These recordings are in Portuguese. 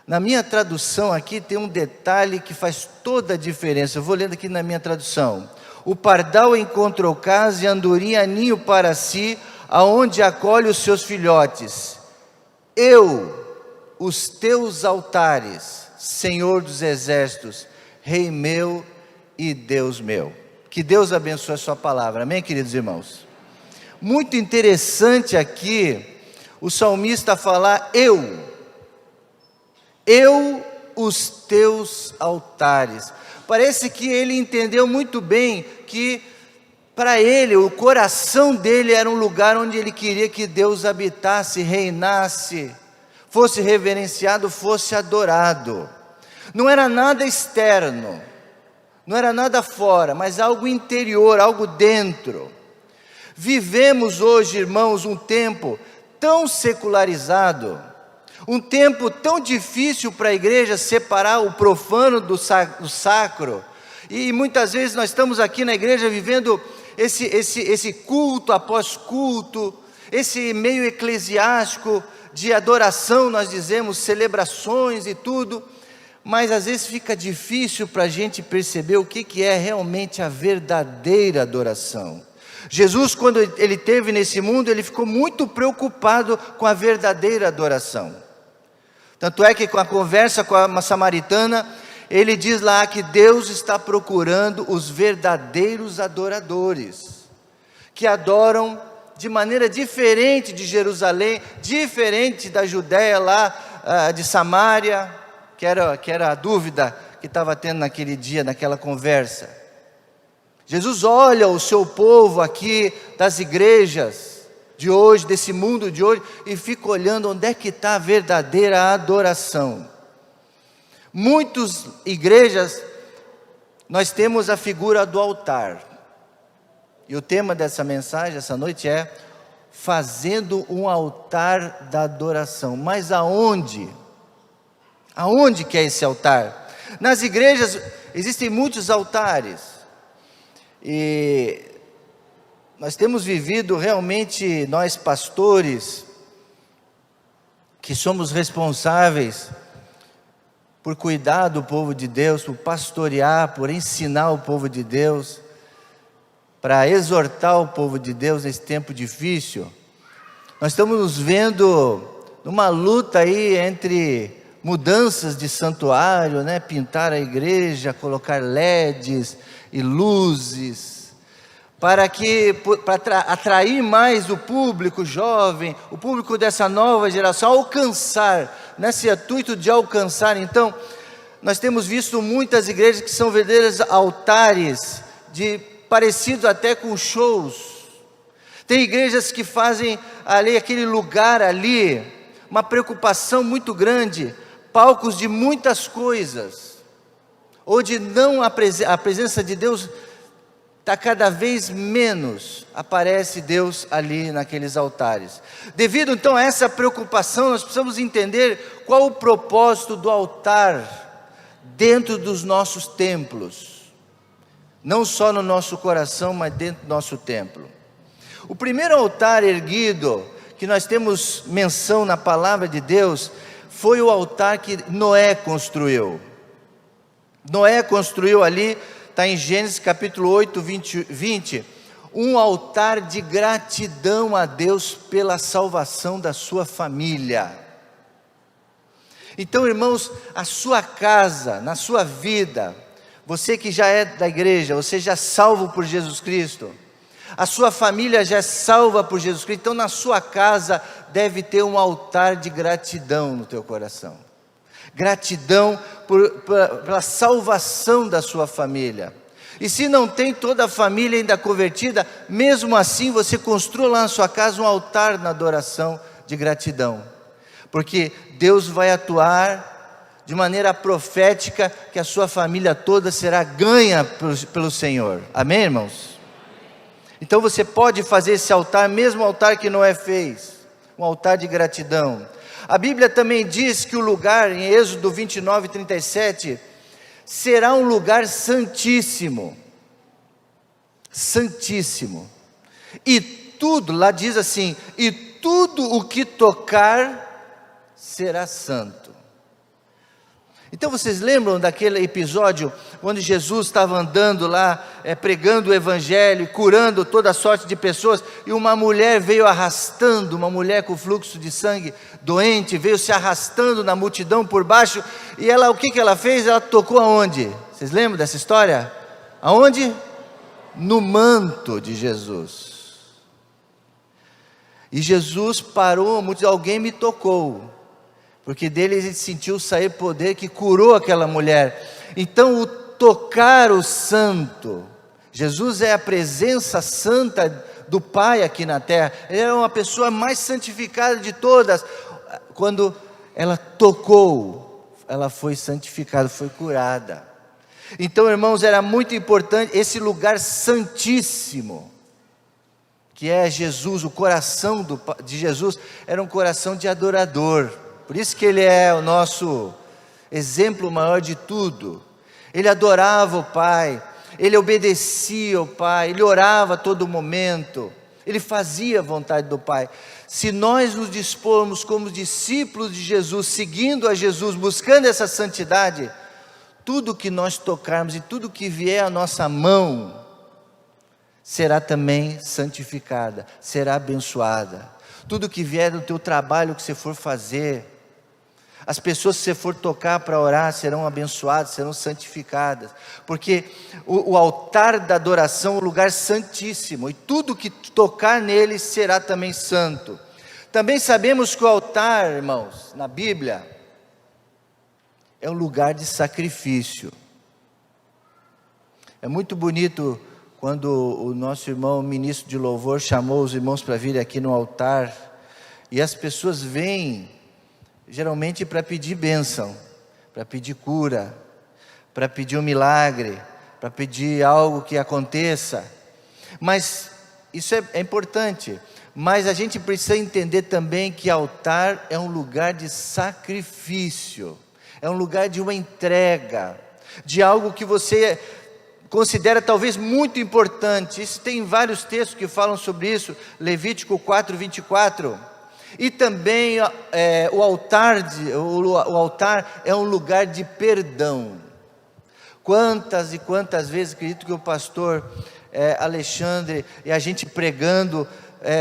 Na minha tradução aqui tem um detalhe que faz toda a diferença. Eu vou lendo aqui na minha tradução. O pardal encontrou casa e a andorinha ninho para si, aonde acolhe os seus filhotes. Eu, os teus altares, Senhor dos exércitos, Rei meu e Deus meu. Que Deus abençoe a sua palavra, amém, queridos irmãos? Muito interessante aqui, o salmista falar, eu, os teus altares. Parece que ele entendeu muito bem que, para ele, o coração dele era um lugar onde ele queria que Deus habitasse, reinasse, fosse reverenciado, fosse adorado. Não era nada externo, não era nada fora, mas algo interior, algo dentro. Vivemos hoje, irmãos, um tempo tão secularizado, um tempo tão difícil para a igreja separar o profano do sacro, e muitas vezes nós estamos aqui na igreja vivendo esse culto após culto, esse meio eclesiástico de adoração, nós dizemos, celebrações e tudo, mas às vezes fica difícil para a gente perceber o que é realmente a verdadeira adoração. Jesus, quando ele esteve nesse mundo, ele ficou muito preocupado com a verdadeira adoração. Tanto é que com a conversa com a samaritana, ele diz lá que Deus está procurando os verdadeiros adoradores, que adoram de maneira diferente de Jerusalém, diferente da Judéia lá, de Samaria, que era a dúvida que estava tendo naquele dia, naquela conversa. Jesus olha o seu povo aqui, das igrejas de hoje, desse mundo de hoje, e fica olhando onde é que está a verdadeira adoração. Muitas igrejas, nós temos a figura do altar, e o tema dessa mensagem, essa noite é, fazendo um altar da adoração. Mas aonde? Aonde que é esse altar? Nas igrejas existem muitos altares, e nós temos vivido realmente, nós pastores, que somos responsáveis por cuidar do povo de Deus, por pastorear, por ensinar o povo de Deus, para exortar o povo de Deus nesse tempo difícil. Nós estamos nos vendo numa luta aí entre mudanças de santuário, né? Pintar a igreja, colocar LEDs e luzes, para atrair mais o público jovem, o público dessa nova geração, alcançar, nesse intuito de alcançar. Então, nós temos visto muitas igrejas que são verdadeiros altares, parecidos até com shows. Tem igrejas que fazem ali, aquele lugar ali, uma preocupação muito grande, palcos de muitas coisas, onde não a presença de Deus está cada vez menos, aparece Deus ali naqueles altares. Devido então a essa preocupação, nós precisamos entender qual o propósito do altar dentro dos nossos templos, não só no nosso coração, mas dentro do nosso templo. O primeiro altar erguido, que nós temos menção na palavra de Deus, foi o altar que Noé construiu. Noé construiu ali, está em Gênesis capítulo 8, 20, um altar de gratidão a Deus pela salvação da sua família. Então, irmãos, a sua casa, na sua vida, você que já é da igreja, você já é salvo por Jesus Cristo, a sua família já é salva por Jesus Cristo, então na sua casa deve ter um altar de gratidão no teu coração. Gratidão pela salvação da sua família. E se não tem toda a família ainda convertida, mesmo assim você construa lá na sua casa um altar na adoração de gratidão, porque Deus vai atuar de maneira profética, que a sua família toda será ganha pelo Senhor, amém, irmãos? Então você pode fazer esse altar, mesmo altar que Noé fez, um altar de gratidão. A Bíblia também diz que o lugar, em Êxodo 29, 37, será um lugar santíssimo, santíssimo, e tudo, lá diz assim, e tudo o que tocar será santo. Então vocês lembram daquele episódio onde Jesus estava andando lá, pregando o evangelho, curando toda sorte de pessoas, e uma mulher veio arrastando, uma mulher com fluxo de sangue doente, veio se arrastando na multidão por baixo, e ela, o que ela fez? Ela tocou aonde? Vocês lembram dessa história? Aonde? No manto de Jesus. E Jesus parou, alguém me tocou, porque dele ele sentiu sair poder que curou aquela mulher. Então o tocar o santo, Jesus é a presença santa do Pai aqui na terra, ele é uma pessoa mais santificada de todas. Quando ela tocou, ela foi santificada, foi curada. Então, irmãos, era muito importante esse lugar santíssimo, que é Jesus, o coração de Jesus, era um coração de adorador. Por isso que ele é o nosso exemplo maior de tudo. Ele adorava o Pai, ele obedecia ao Pai, ele orava a todo momento, ele fazia a vontade do Pai. Se nós nos dispormos como discípulos de Jesus, seguindo a Jesus, buscando essa santidade, tudo que nós tocarmos e tudo que vier à nossa mão, será também santificada, será abençoada. Tudo que vier do teu trabalho que você for fazer, as pessoas que você for tocar para orar serão abençoadas, serão santificadas, porque o altar da adoração é um lugar santíssimo, e tudo que tocar nele será também santo. Também sabemos que o altar, irmãos, na Bíblia, é um lugar de sacrifício. É muito bonito quando o nosso irmão ministro de louvor chamou os irmãos para vir aqui no altar, e as pessoas vêm geralmente para pedir bênção, para pedir cura, para pedir um milagre, para pedir algo que aconteça. Mas isso é importante, mas a gente precisa entender também que altar é um lugar de sacrifício, é um lugar de uma entrega, de algo que você considera talvez muito importante. Isso tem vários textos que falam sobre isso, Levítico 4:24. E também o altar é um lugar de perdão. Quantas e quantas vezes, acredito que o pastor Alexandre e a gente pregando,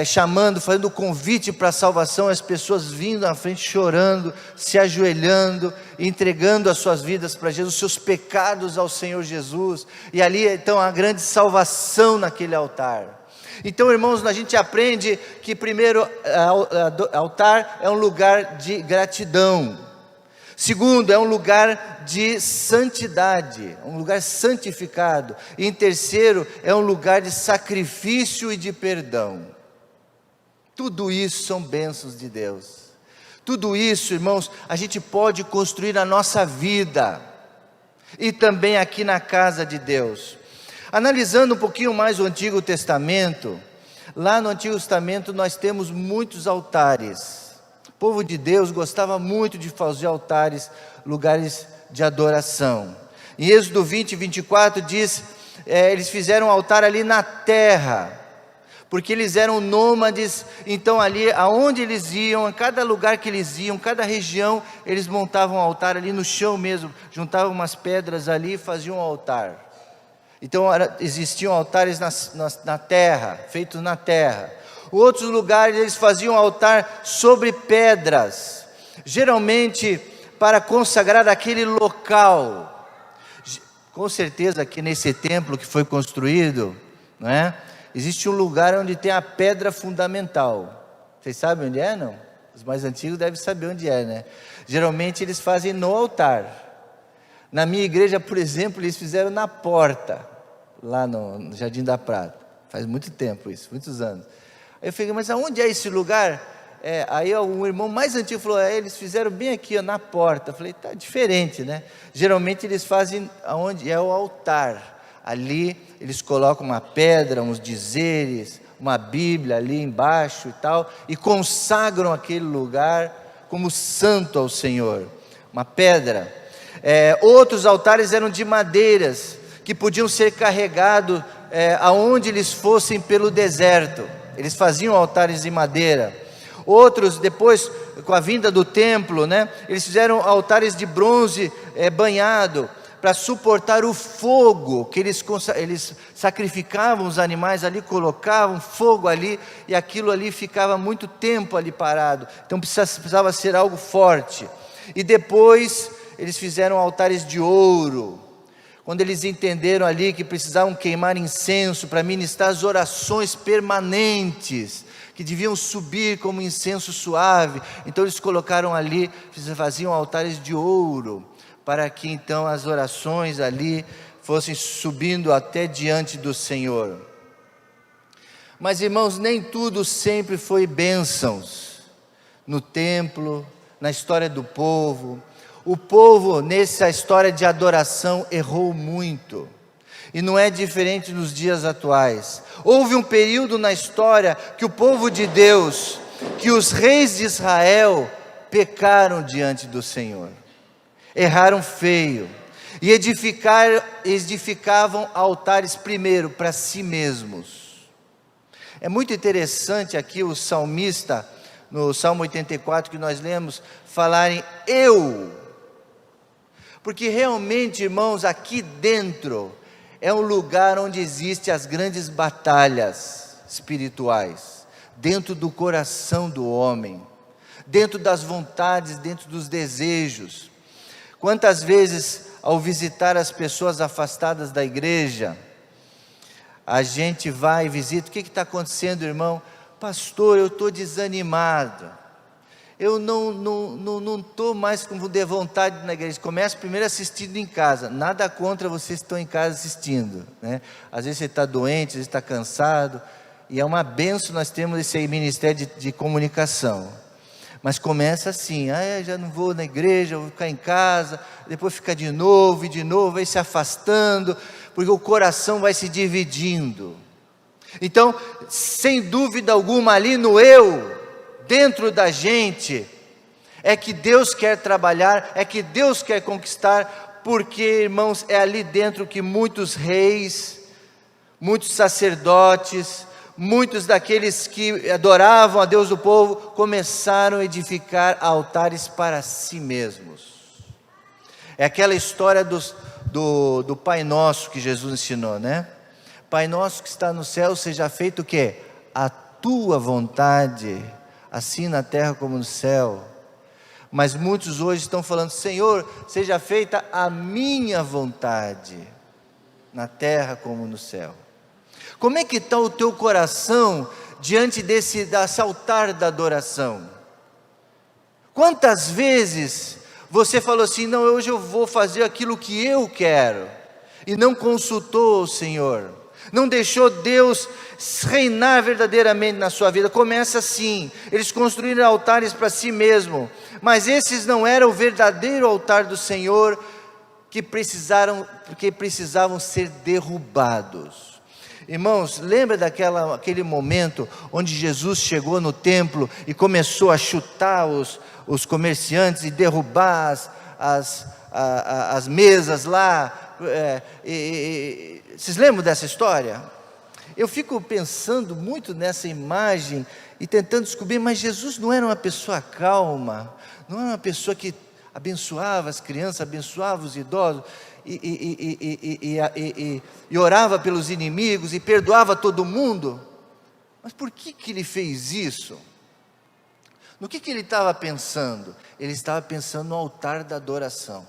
chamando, fazendo convite para a salvação, as pessoas vindo à frente chorando, se ajoelhando, entregando as suas vidas para Jesus, os seus pecados ao Senhor Jesus, e ali então a grande salvação naquele altar. Então, irmãos, a gente aprende que primeiro, altar é um lugar de gratidão. Segundo, é um lugar de santidade, um lugar santificado. E em terceiro, é um lugar de sacrifício e de perdão. Tudo isso são bênçãos de Deus. Tudo isso, irmãos, a gente pode construir na nossa vida e também aqui na casa de Deus. Analisando um pouquinho mais o Antigo Testamento, lá no Antigo Testamento nós temos muitos altares. O povo de Deus gostava muito de fazer altares, lugares de adoração. Em Êxodo 20:24 diz, eles fizeram um altar ali na terra, porque eles eram nômades. Então ali, aonde eles iam, em cada lugar que eles iam, cada região, eles montavam um altar ali no chão mesmo, juntavam umas pedras ali e faziam um altar. Então existiam altares na terra, feitos na terra. Outros lugares eles faziam altar sobre pedras, geralmente para consagrar aquele local. Com certeza aqui nesse templo que foi construído, não é? Existe um lugar onde tem a pedra fundamental. Vocês sabem onde é, não? Os mais antigos devem saber onde é, né? Geralmente eles fazem no altar. Na minha igreja, por exemplo, eles fizeram na porta, lá no Jardim da Prata. Faz muito tempo isso, muitos anos. Aí eu falei, mas aonde é esse lugar? Aí um irmão mais antigo falou, eles fizeram bem aqui, na porta. Eu falei, tá diferente, né? Geralmente eles fazem aonde é o altar. Ali eles colocam uma pedra, uns dizeres, uma Bíblia ali embaixo e tal, e consagram aquele lugar como santo ao Senhor. Uma pedra. Outros altares eram de madeiras, que podiam ser carregados aonde eles fossem pelo deserto. Eles faziam altares de madeira. Outros, depois, com a vinda do templo, né, eles fizeram altares de bronze, banhado para suportar o fogo, que eles sacrificavam os animais ali, colocavam fogo ali, e aquilo ali ficava muito tempo ali parado, então precisava ser algo forte. E depois eles fizeram altares de ouro, quando eles entenderam ali que precisavam queimar incenso para ministrar as orações permanentes, que deviam subir como incenso suave, então eles colocaram ali, faziam altares de ouro, para que então as orações ali fossem subindo até diante do Senhor. Mas irmãos, nem tudo sempre foi bênçãos no templo, na história do povo. O povo, nessa história de adoração, errou muito, e não é diferente nos dias atuais. Houve um período na história que o povo de Deus, que os reis de Israel pecaram diante do Senhor, erraram feio, e edificavam altares primeiro para si mesmos. É muito interessante aqui o salmista, no Salmo 84 que nós lemos, falarem eu, porque realmente, irmãos, aqui dentro é um lugar onde existem as grandes batalhas espirituais, dentro do coração do homem, dentro das vontades, dentro dos desejos. Quantas vezes, ao visitar as pessoas afastadas da igreja, a gente vai e visita, o que está acontecendo, irmão? Pastor, eu estou desanimado, eu não estou mais com vontade na igreja. Começa primeiro assistindo em casa, nada contra vocês que estão em casa assistindo, né? Às vezes você está doente, às vezes está cansado, e é uma benção nós temos esse aí, ministério de comunicação. Mas começa assim, já não vou na igreja, vou ficar em casa, depois fica de novo, vai se afastando, porque o coração vai se dividindo. Então, sem dúvida alguma, ali no eu, dentro da gente, é que Deus quer trabalhar, é que Deus quer conquistar, porque, irmãos, é ali dentro que muitos reis, muitos sacerdotes, muitos daqueles que adoravam a Deus do povo, começaram a edificar altares para si mesmos. É aquela história do Pai Nosso que Jesus ensinou, né? Pai Nosso que está no céu, seja feito o quê? A tua vontade, assim na terra como no céu. Mas muitos hoje estão falando, Senhor, seja feita a minha vontade, na terra como no céu. Como é que está o teu coração diante desse altar da adoração? Quantas vezes você falou assim, não, hoje eu vou fazer aquilo que eu quero, e não consultou o Senhor, não deixou Deus reinar verdadeiramente na sua vida? Começa assim, eles construíram altares para si mesmo, mas esses não eram o verdadeiro altar do Senhor, que precisavam ser derrubados. Irmãos, lembra daquele momento onde Jesus chegou no templo e começou a chutar os comerciantes e derrubar as mesas lá? Vocês lembram dessa história? Eu fico pensando muito nessa imagem e tentando descobrir, mas Jesus não era uma pessoa calma, não era uma pessoa que abençoava as crianças, abençoava os idosos, e orava pelos inimigos e perdoava todo mundo? Mas por que ele fez isso? No que ele estava pensando? Ele estava pensando no altar da adoração.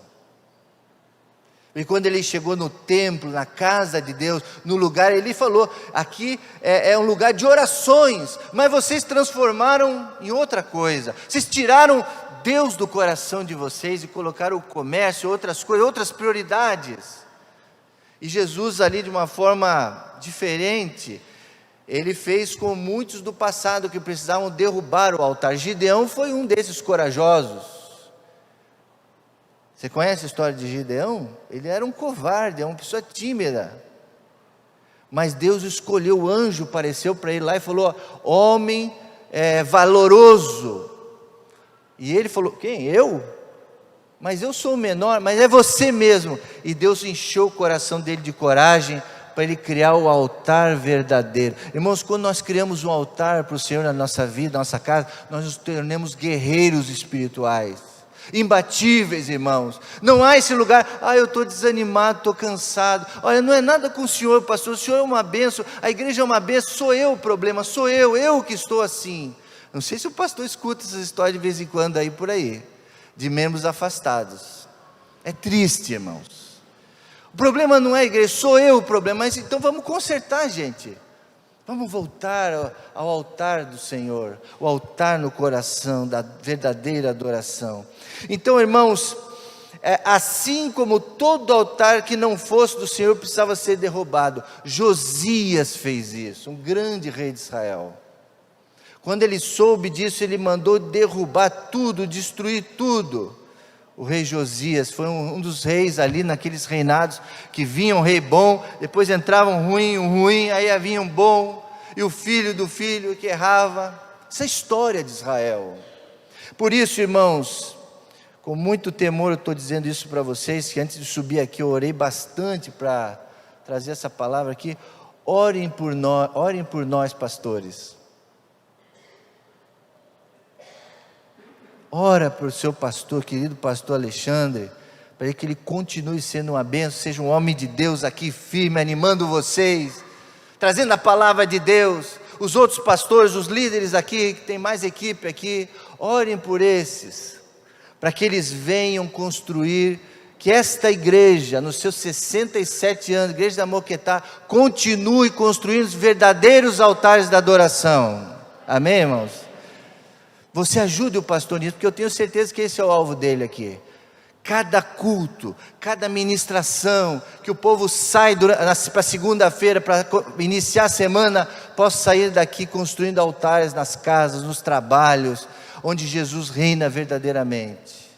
E quando ele chegou no templo, na casa de Deus, no lugar, ele falou, aqui é um lugar de orações, mas vocês transformaram em outra coisa, vocês tiraram Deus do coração de vocês e colocaram o comércio, outras coisas, outras prioridades. E Jesus ali, de uma forma diferente, ele fez com muitos do passado que precisavam derrubar o altar. Gideão foi um desses corajosos. Você conhece a história de Gideão? Ele era um covarde, uma pessoa tímida, mas Deus escolheu, o anjo apareceu para ele lá e falou, homem valoroso. E ele falou, quem? Eu? Mas eu sou o menor, mas é você mesmo. E Deus encheu o coração dele de coragem, para ele criar o altar verdadeiro. Irmãos, quando nós criamos um altar para o Senhor na nossa vida, na nossa casa, nós nos tornamos guerreiros espirituais. imbatíveis, irmãos. Não há esse lugar, eu estou desanimado, estou cansado. Olha, não é nada com o senhor, pastor, o senhor é uma bênção, a igreja é uma bênção, sou eu o problema, sou eu que estou assim. Não sei se o pastor escuta essas histórias de vez em quando aí por aí, de membros afastados. É triste, irmãos. O problema não é a igreja, sou eu o problema, mas então vamos consertar, gente. Vamos voltar ao altar do Senhor, o altar no coração da verdadeira adoração. Então, irmãos, assim como todo altar que não fosse do Senhor precisava ser derrubado, Josias fez isso, um grande rei de Israel. Quando ele soube disso, ele mandou derrubar tudo, destruir tudo. O rei Josias foi um dos reis ali naqueles reinados que vinha um rei bom, depois entrava um ruim, aí vinha um bom, e o filho do filho que errava. Essa é a história de Israel. Por isso, irmãos, com muito temor eu estou dizendo isso para vocês, que antes de subir aqui eu orei bastante para trazer essa palavra aqui. Orem por nós, pastores. Ora por seu pastor, querido pastor Alexandre, para que ele continue sendo uma bênção, seja um homem de Deus aqui firme, animando vocês, trazendo a palavra de Deus. Os outros pastores, os líderes aqui, que tem mais equipe aqui, orem por esses, para que eles venham construir, que esta igreja, nos seus 67 anos, igreja da Moquetá, continue construindo os verdadeiros altares da adoração. Amém, irmãos? Você ajude o pastor nisso, porque eu tenho certeza que esse é o alvo dele aqui. Cada culto, cada ministração, que o povo sai para segunda-feira, para iniciar a semana, possa sair daqui construindo altares nas casas, nos trabalhos, onde Jesus reina verdadeiramente.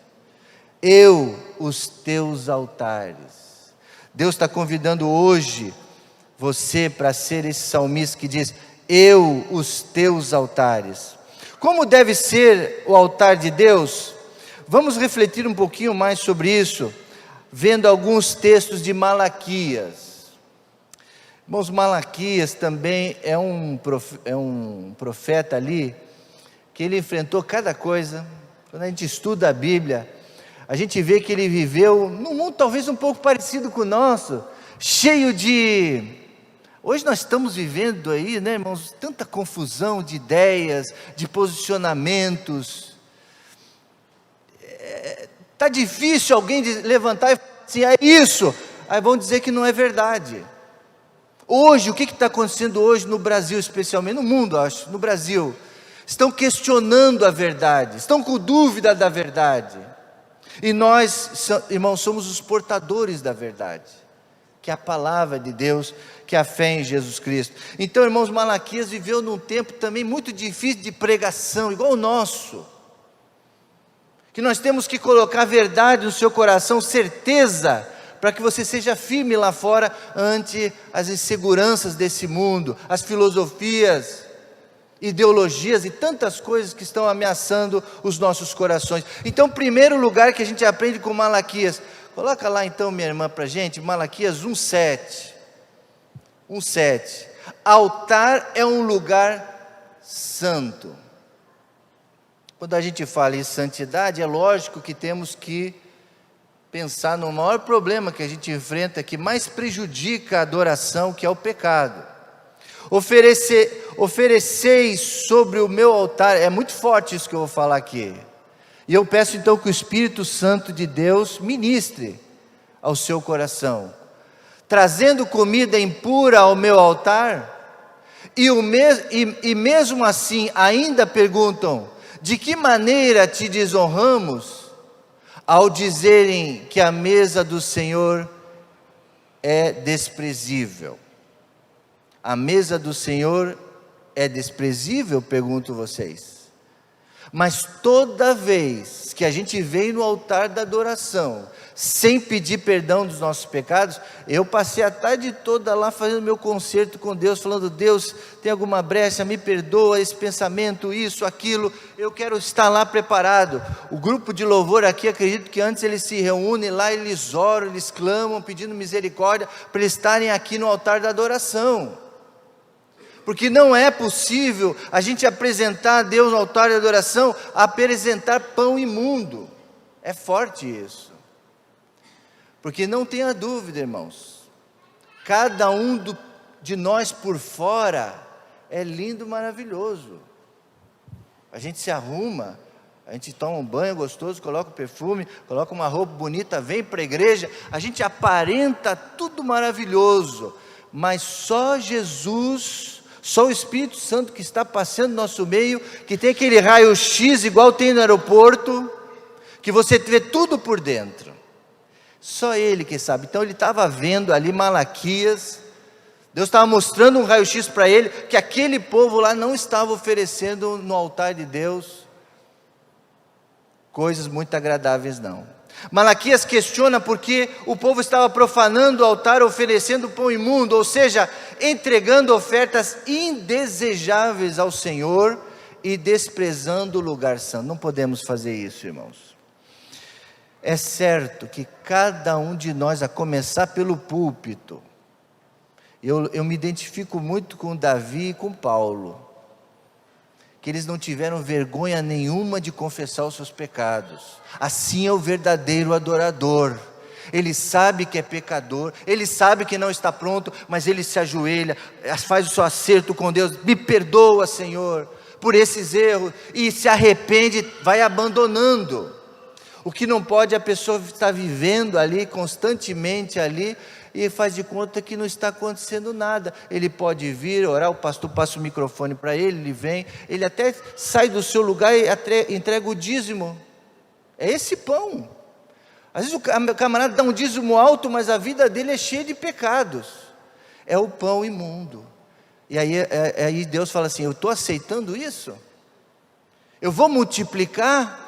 Os teus altares. Deus está convidando hoje você para ser esse salmista que diz: os teus altares. Como deve ser o altar de Deus? Vamos refletir um pouquinho mais sobre isso, vendo alguns textos de Malaquias. Irmãos, Malaquias também é um profeta ali, que ele enfrentou cada coisa. Quando a gente estuda a Bíblia, a gente vê que ele viveu num mundo talvez um pouco parecido com o nosso, cheio de... Hoje nós estamos vivendo aí, né, irmãos, tanta confusão de ideias, de posicionamentos. Está difícil alguém levantar e falar assim, é isso. Aí vão dizer que não é verdade. Hoje, o que está acontecendo hoje no Brasil especialmente, no mundo acho, no Brasil? Estão questionando a verdade, estão com dúvida da verdade. E nós, irmãos, somos os portadores da verdade, que é a palavra de Deus, que é a fé em Jesus Cristo. Então, irmãos, Malaquias viveu num tempo também muito difícil de pregação, igual o nosso, que nós temos que colocar a verdade no seu coração, certeza, para que você seja firme lá fora, ante as inseguranças desse mundo, as filosofias, ideologias e tantas coisas que estão ameaçando os nossos corações. Então, primeiro lugar que a gente aprende com Malaquias, coloca lá então, minha irmã, para a gente, Malaquias 1:7. 1:7. Altar é um lugar santo. Quando a gente fala em santidade, é lógico que temos que pensar no maior problema que a gente enfrenta, que mais prejudica a adoração, que é o pecado. Ofereceis sobre o meu altar, é muito forte isso que eu vou falar aqui. E eu peço então que o Espírito Santo de Deus ministre ao seu coração, trazendo comida impura ao meu altar, e mesmo assim ainda perguntam, de que maneira te desonramos, ao dizerem que a mesa do Senhor é desprezível. A mesa do Senhor é desprezível, pergunto vocês. Mas toda vez que a gente vem no altar da adoração, sem pedir perdão dos nossos pecados, eu passei a tarde toda lá fazendo meu concerto com Deus, falando, Deus, tem alguma brecha, me perdoa esse pensamento, isso, aquilo, eu quero estar lá preparado. O grupo de louvor aqui, acredito que antes eles se reúnem lá, eles oram, eles clamam, pedindo misericórdia, para estarem aqui no altar da adoração. Porque não é possível a gente apresentar a Deus no altar de adoração, apresentar pão imundo. É forte isso. Porque não tenha dúvida, irmãos, cada um de nós por fora é lindo, maravilhoso. A gente se arruma, a gente toma um banho gostoso, coloca o perfume, coloca uma roupa bonita, vem para a igreja, a gente aparenta tudo maravilhoso, mas só Jesus, só o Espírito Santo que está passeando no nosso meio, que tem aquele raio-x igual tem no aeroporto, que você vê tudo por dentro, só Ele que sabe. Então ele estava vendo ali Malaquias, Deus estava mostrando um raio-x para ele, que aquele povo lá não estava oferecendo no altar de Deus coisas muito agradáveis não. Malaquias questiona porque o povo estava profanando o altar, oferecendo pão imundo, ou seja, entregando ofertas indesejáveis ao Senhor e desprezando o lugar santo. Não podemos fazer isso, irmãos. É certo que cada um de nós, a começar pelo púlpito, eu me identifico muito com Davi e com Paulo, que eles não tiveram vergonha nenhuma de confessar os seus pecados. Assim é o verdadeiro adorador. Ele sabe que é pecador, ele sabe que não está pronto, mas ele se ajoelha, faz o seu acerto com Deus, me perdoa, Senhor, por esses erros, e se arrepende, vai abandonando. O que não pode, a pessoa está vivendo ali, constantemente ali, e faz de conta que não está acontecendo nada. Ele pode vir, orar, o pastor passa o microfone para ele vem, ele até sai do seu lugar e entrega o dízimo. É esse pão. Às vezes o camarada dá um dízimo alto, mas a vida dele é cheia de pecados. É o pão imundo. E aí Deus fala assim, eu estou aceitando isso? Eu vou multiplicar?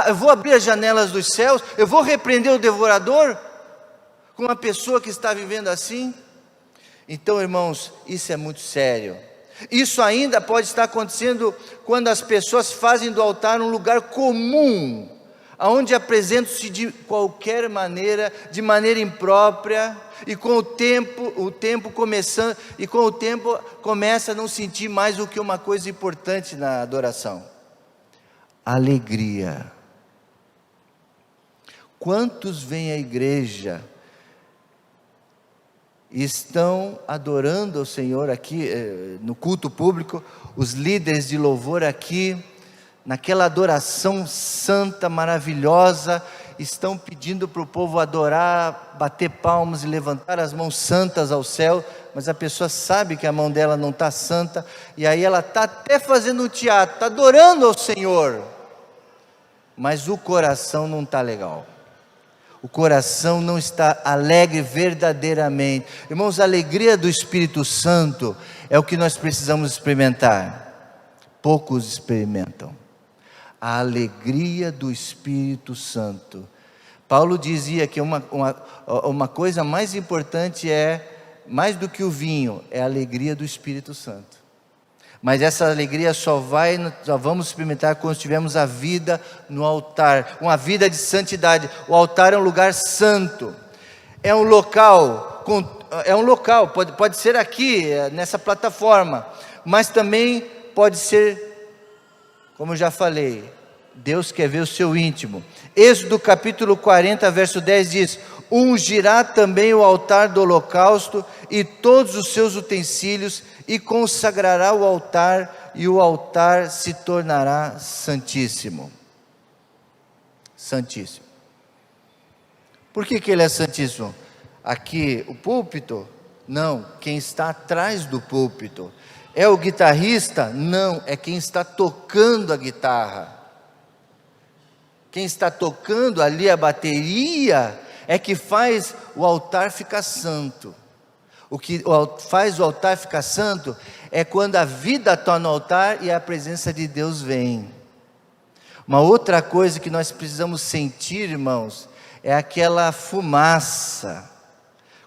Eu vou abrir as janelas dos céus? Eu vou repreender o devorador? Com uma pessoa que está vivendo assim? Então, irmãos, isso é muito sério. Isso ainda pode estar acontecendo quando as pessoas fazem do altar um lugar comum, onde apresentam-se de qualquer maneira, de maneira imprópria, e com o tempo começa a não sentir mais o que uma coisa importante na adoração: alegria. Quantos vêm à igreja estão adorando ao Senhor aqui no culto público, os líderes de louvor aqui, naquela adoração santa, maravilhosa, estão pedindo para o povo adorar, bater palmas e levantar as mãos santas ao céu, mas a pessoa sabe que a mão dela não está santa, e aí ela está até fazendo um teatro, está adorando ao Senhor, mas o coração não está legal. O coração não está alegre verdadeiramente. Irmãos, a alegria do Espírito Santo é o que nós precisamos experimentar. Poucos experimentam. A alegria do Espírito Santo. Paulo dizia que uma coisa mais importante mais do que o vinho, é a alegria do Espírito Santo. Mas essa alegria só vamos experimentar quando tivermos a vida no altar, uma vida de santidade. O altar é um lugar santo, é um local, pode ser aqui, nessa plataforma, mas também pode ser, como eu já falei, Deus quer ver o seu íntimo. Êxodo capítulo 40, verso 10 diz: ungirá também o altar do holocausto e todos os seus utensílios, e consagrará o altar, e o altar se tornará santíssimo. Santíssimo. Por que ele é santíssimo? Aqui, o púlpito? Não, quem está atrás do púlpito. É o guitarrista? Não, é quem está tocando a guitarra. Quem está tocando ali a bateria é que faz o altar ficar santo. O que faz o altar ficar santo é quando a vida está no altar e a presença de Deus vem. Uma outra coisa que nós precisamos sentir, irmãos, é aquela fumaça.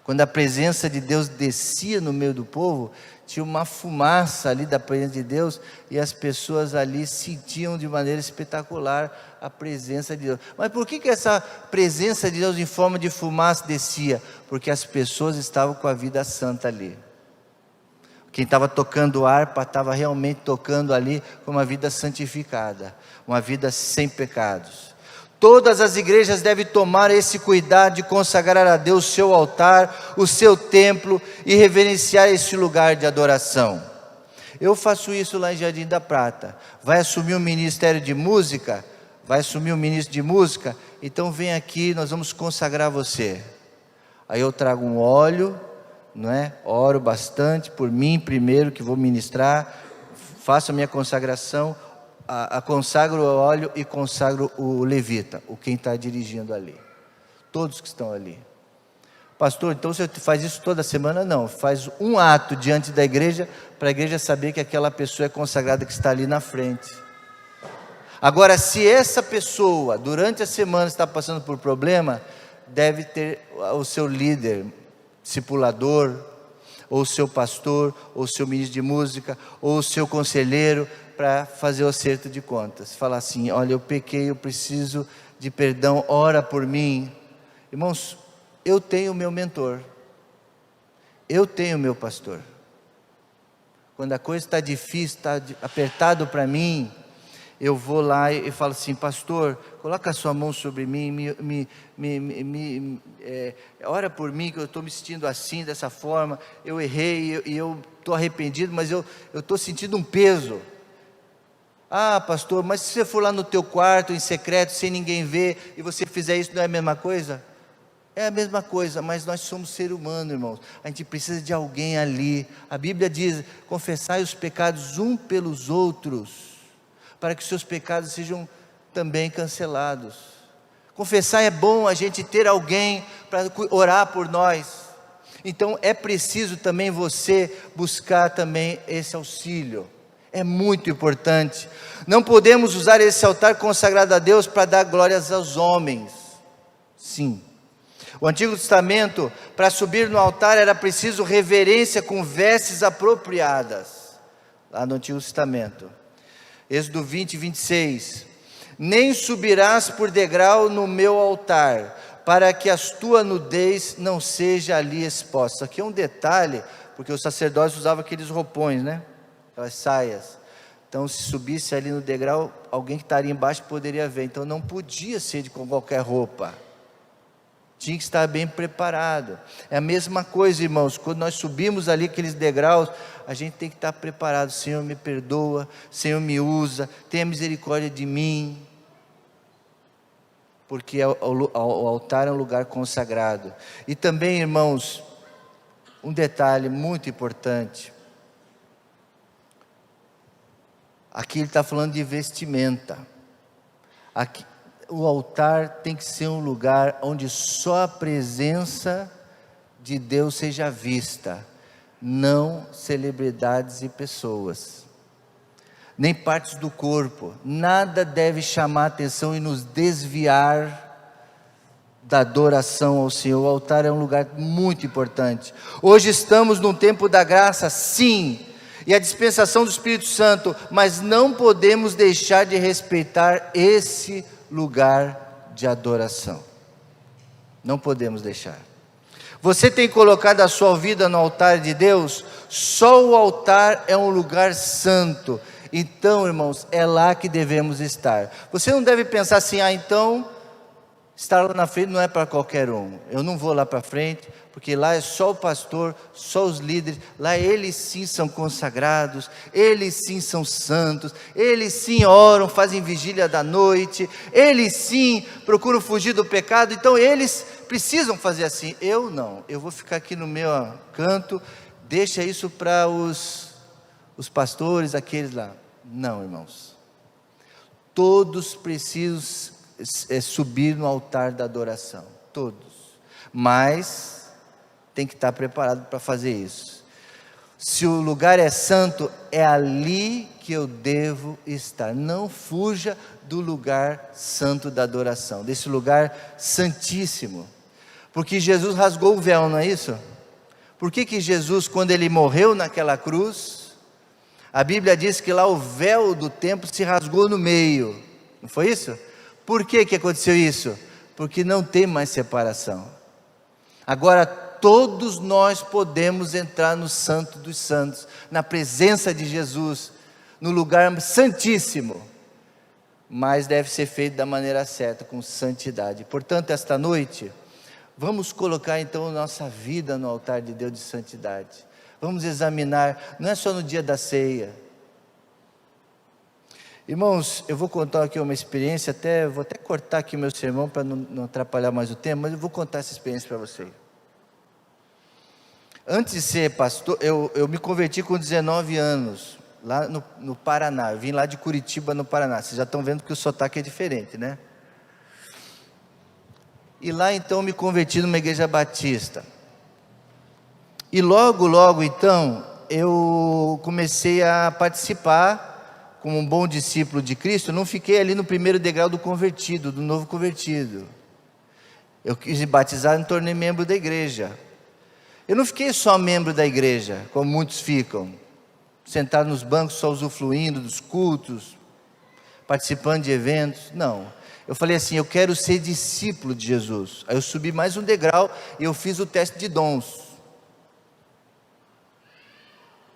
Quando a presença de Deus descia no meio do povo, tinha uma fumaça ali da presença de Deus, e as pessoas ali sentiam de maneira espetacular a presença de Deus. Mas por que essa presença de Deus em forma de fumaça descia? Porque as pessoas estavam com a vida santa ali. Quem estava tocando harpa estava realmente tocando ali com uma vida santificada, uma vida sem pecados. Todas as igrejas devem tomar esse cuidado de consagrar a Deus o seu altar, o seu templo e reverenciar esse lugar de adoração. Eu faço isso lá em Jardim da Prata. Vai assumir um ministério de música? Vai assumir um ministro de música? Então vem aqui, nós vamos consagrar você. Aí eu trago um óleo, não é? Oro bastante por mim primeiro, que vou ministrar, faço a minha consagração, consagro o óleo e consagro o levita, quem está dirigindo ali, todos que estão ali. Pastor, então você faz isso toda semana? Não, faz um ato diante da igreja, para a igreja saber que aquela pessoa é consagrada, que está ali na frente. Agora, se essa pessoa, durante a semana, está passando por problema, deve ter o seu líder, discipulador, ou o seu pastor, ou o seu ministro de música, ou o seu conselheiro, para fazer o acerto de contas. Falar assim: olha, eu pequei, eu preciso de perdão, ora por mim. Irmãos, eu tenho o meu mentor, eu tenho o meu pastor. Quando a coisa está difícil, está apertado para mim, eu vou lá e falo assim: pastor, coloca a sua mão sobre mim, ora por mim, que eu estou me sentindo assim, dessa forma, eu errei, e eu estou arrependido, mas eu estou sentindo um peso. Ah, pastor, mas se você for lá no teu quarto, em secreto, sem ninguém ver, e você fizer isso, não é a mesma coisa? É a mesma coisa, mas nós somos ser humano, irmãos. A gente precisa de alguém ali. A Bíblia diz: confessai os pecados um pelos outros, para que os seus pecados sejam também cancelados. Confessar é bom, a gente ter alguém para orar por nós. Então é preciso também você buscar também esse auxílio. É muito importante. Não podemos usar esse altar consagrado a Deus para dar glórias aos homens. Sim. O Antigo Testamento, para subir no altar, era preciso reverência com vestes apropriadas. Lá no Antigo Testamento. Êxodo 20, 26. Nem subirás por degrau no meu altar, para que a tua nudez não seja ali exposta. Isso aqui é um detalhe, porque os sacerdotes usavam aqueles roupões, né? Aquelas saias. Então, se subisse ali no degrau, alguém que estaria embaixo poderia ver. Então, não podia ser com qualquer roupa. Tinha que estar bem preparado. É a mesma coisa, irmãos, quando nós subimos ali aqueles degraus, a gente tem que estar preparado. Senhor, me perdoa, Senhor, me usa, tenha misericórdia de mim. Porque o altar é um lugar consagrado. E também, irmãos, um detalhe muito importante. Aqui ele está falando de vestimenta. Aqui, o altar tem que ser um lugar onde só a presença de Deus seja vista, não celebridades e pessoas, nem partes do corpo. Nada deve chamar a atenção e nos desviar da adoração ao Senhor. O altar é um lugar muito importante. Hoje estamos num tempo da graça, sim, e a dispensação do Espírito Santo, mas não podemos deixar de respeitar esse lugar de adoração. Não podemos deixar. Você tem colocado a sua vida no altar de Deus? Só o altar é um lugar santo. Então, irmãos, é lá que devemos estar. Você não deve pensar assim: então, estar lá na frente não é para qualquer um. Eu não vou lá para frente, porque lá é só o pastor, só os líderes. Lá eles sim são consagrados, eles sim são santos, eles sim oram, fazem vigília da noite, eles sim procuram fugir do pecado. Então eles precisam fazer assim. Eu não, eu vou ficar aqui no meu canto, deixa isso para os pastores, aqueles lá. Não, irmãos, todos precisam subir no altar da adoração, todos, mas tem que estar preparado para fazer isso. Se o lugar é santo, é ali que eu devo estar. Não fuja do lugar santo da adoração, desse lugar santíssimo, porque Jesus rasgou o véu, não é isso? Por que Jesus, quando ele morreu naquela cruz, a Bíblia diz que lá o véu do templo se rasgou no meio, não foi isso? Por que aconteceu isso? Porque não tem mais separação. Agora todos nós podemos entrar no Santo dos Santos, na presença de Jesus, no lugar santíssimo. mas deve ser feito da maneira certa, com santidade. Portanto, esta noite, vamos colocar então nossa vida no altar de Deus de santidade. Vamos examinar, não é só no dia da ceia. Irmãos, eu vou contar aqui uma experiência, vou até cortar aqui meu sermão para não atrapalhar mais o tema, mas eu vou contar essa experiência para você. Antes de ser pastor, eu me converti com 19 anos, lá no Paraná. Eu vim lá de Curitiba, no Paraná. Vocês já estão vendo que o sotaque é diferente, né? E lá então eu me converti numa igreja batista. E logo então, eu comecei a participar como um bom discípulo de Cristo. Eu não fiquei ali no primeiro degrau do convertido, do novo convertido. Eu quis me batizar e me tornei membro da igreja. Eu não fiquei só membro da igreja, como muitos ficam, sentado nos bancos só usufruindo dos cultos, participando de eventos. Não, eu falei assim, eu quero ser discípulo de Jesus. Aí eu subi mais um degrau e eu fiz o teste de dons.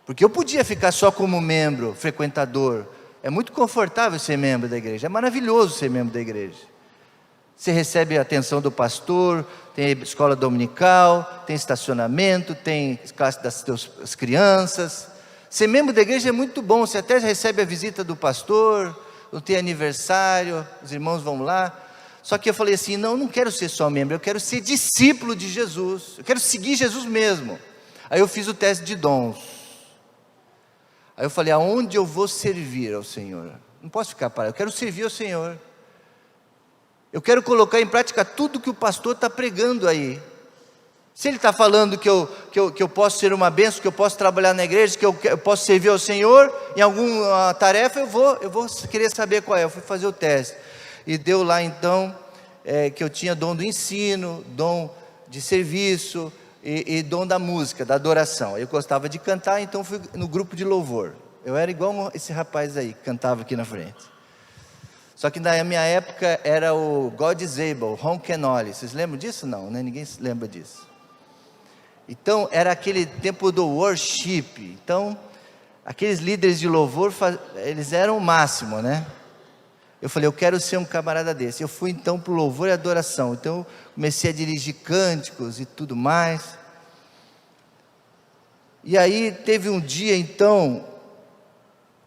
Porque eu podia ficar só como membro, frequentador. É muito confortável ser membro da igreja, é maravilhoso ser membro da igreja. Você recebe a atenção do pastor, tem escola dominical, tem estacionamento, tem classe das crianças. Ser membro da igreja é muito bom, você até recebe a visita do pastor, não tem aniversário, os irmãos vão lá. Só que eu falei assim, não quero ser só membro, eu quero ser discípulo de Jesus, eu quero seguir Jesus mesmo. Aí eu fiz o teste de dons. Aí eu falei, aonde eu vou servir ao Senhor? Não posso ficar parado, eu quero servir ao Senhor. Eu quero colocar em prática tudo que o pastor está pregando aí. Se ele está falando que eu posso ser uma bênção, que eu posso trabalhar na igreja, que eu posso servir ao Senhor em alguma tarefa, eu vou querer saber qual é. Eu fui fazer o teste. E deu lá então que eu tinha dom do ensino, dom de serviço e dom da música, da adoração. Eu gostava de cantar, então fui no grupo de louvor. Eu era igual esse rapaz aí, que cantava aqui na frente. Só que na minha época era o God is Able, Ron Kenoly. Vocês lembram disso? Não, né? Ninguém se lembra disso. Então era aquele tempo do worship. Então aqueles líderes de louvor, eles eram o máximo, né? Eu falei, eu quero ser um camarada desse. Eu fui então para o louvor e adoração. Então eu comecei a dirigir cânticos e tudo mais. E aí teve um dia então